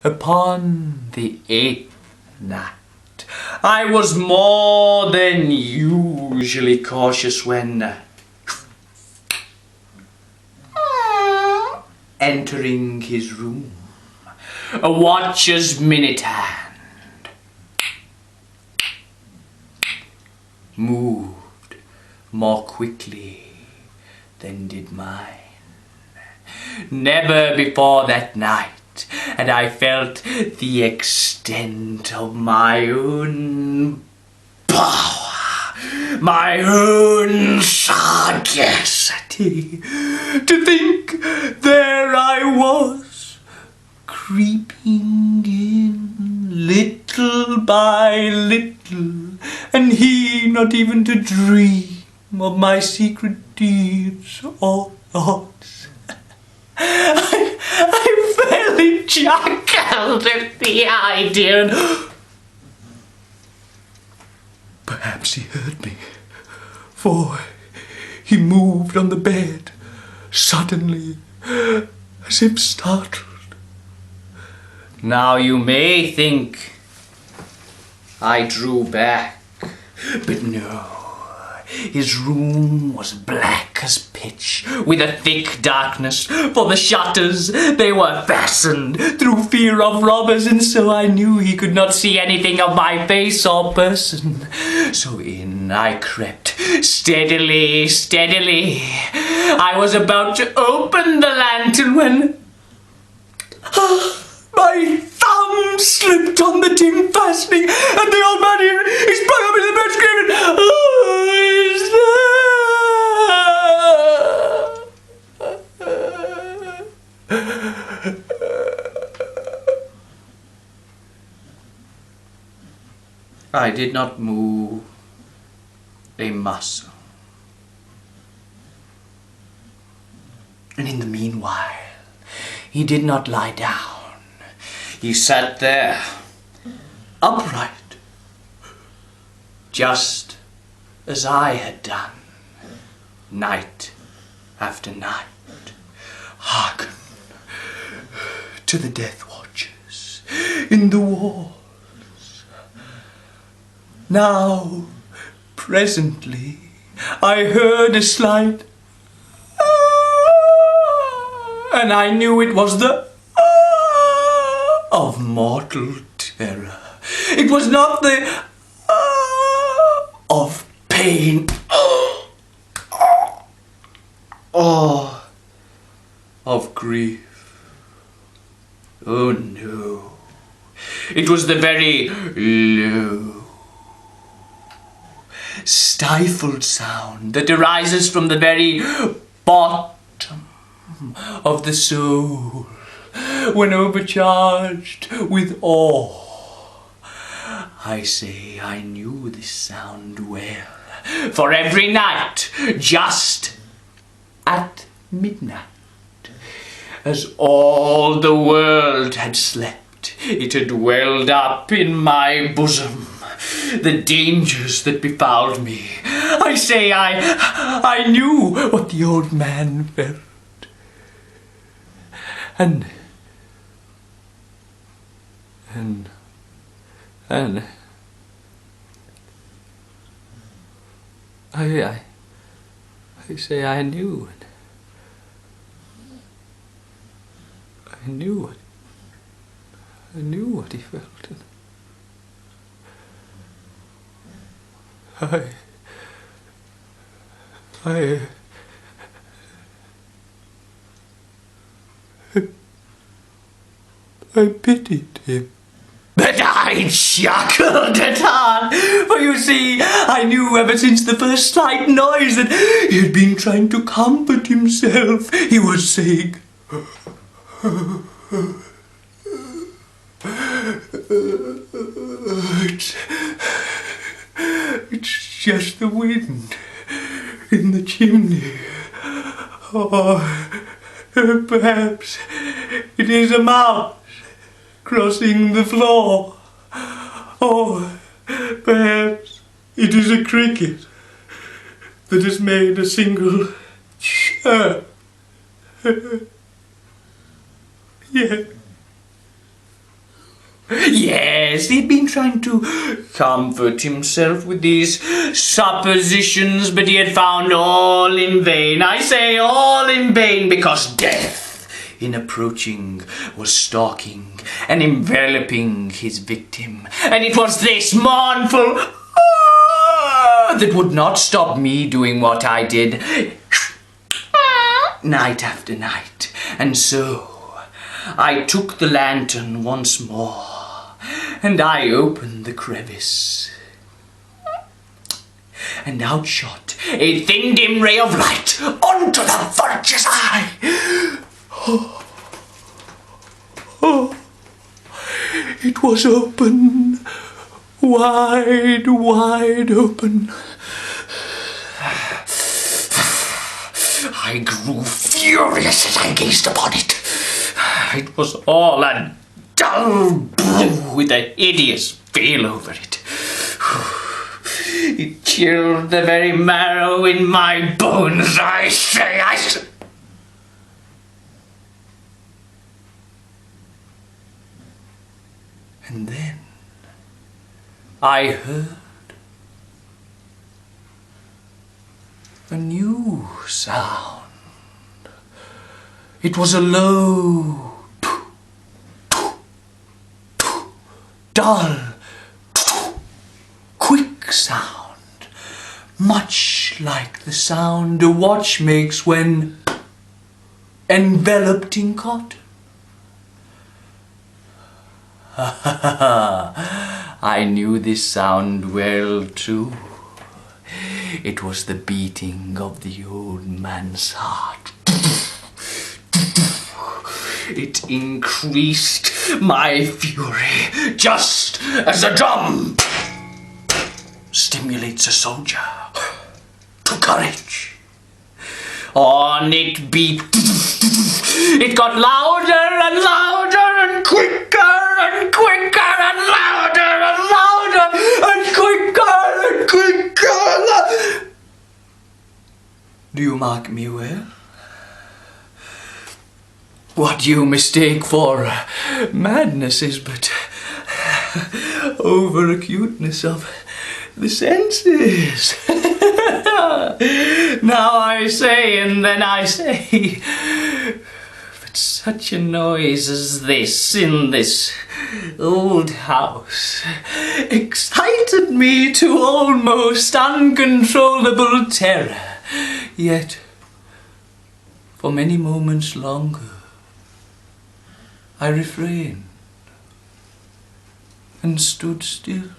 Upon the 8th night, I was more than usually cautious when entering his room, a watcher's minute hand moved more quickly than did mine. Never before that night had I felt the extent of my own power, my own sagacity. To think there I was, creeping in little by little, and he not even to dream of my secret deeds or thoughts. I fairly chuckled at the idea, and perhaps he heard me, for he moved on the bed suddenly, as if startled. Now you may think I drew back, but no. His room was black as pitch, with a thick darkness, for the shutters, they were fastened through fear of robbers, and so I knew he could not see anything of my face or person. So in I crept, steadily, steadily. I was about to open the lantern when my thumb slipped on the tin fastening, and the old man here, he sprung up in the bed screaming, "Who is there?" I did not move a muscle. And in the meanwhile, he did not lie down. He sat there, upright, just as I had done, night after night. Hearken to the death watches in the walls. Now, presently, I heard a slight and I knew it was the of mortal terror. It was not the of pain or of grief. Oh no, it was the very low, stifled sound that arises from the very bottom of the soul when overcharged with awe. I say I knew this sound well, for every night, just at midnight, as all the world had slept, it had welled up in my bosom, the dangers that befouled me. I say I knew what the old man felt. And I say I knew it. I knew what he felt. I pitied him. But I chuckled at heart, for you see, I knew ever since the first slight noise that he had been trying to comfort himself. He was saying, it's just the wind in the chimney, or perhaps it is a mouse crossing the floor, or perhaps it is a cricket that has made a single chirp. Yeah. Yes, he'd been trying to comfort himself with these suppositions, but he had found all in vain. I say all in vain, because death, in approaching, was stalking and enveloping his victim. And it was this mournful that would not stop me doing what I did night after night. And so I took the lantern once more, and I opened the crevice, and out shot a thin dim ray of light onto the vulture's eye. It was open, wide, wide open. I grew furious as I gazed upon it. It was all a dull blue with a hideous veil over it. It chilled the very marrow in my bones, I say. And then I heard a new sound. It was a low, dull, quick sound, much like the sound a watch makes when enveloped in cotton. I knew this sound well too. It was the beating of the old man's heart. It increased my fury, just as a drum stimulates a soldier to courage. On it beat. It got louder and louder and quicker and quicker and louder and louder and quicker and quicker. Do you mark me well? What you mistake for madness is but over-acuteness of the senses. Now I say and then I say, but such a noise as this in this old house excited me to almost uncontrollable terror. Yet, for many moments longer, I refrained and stood still.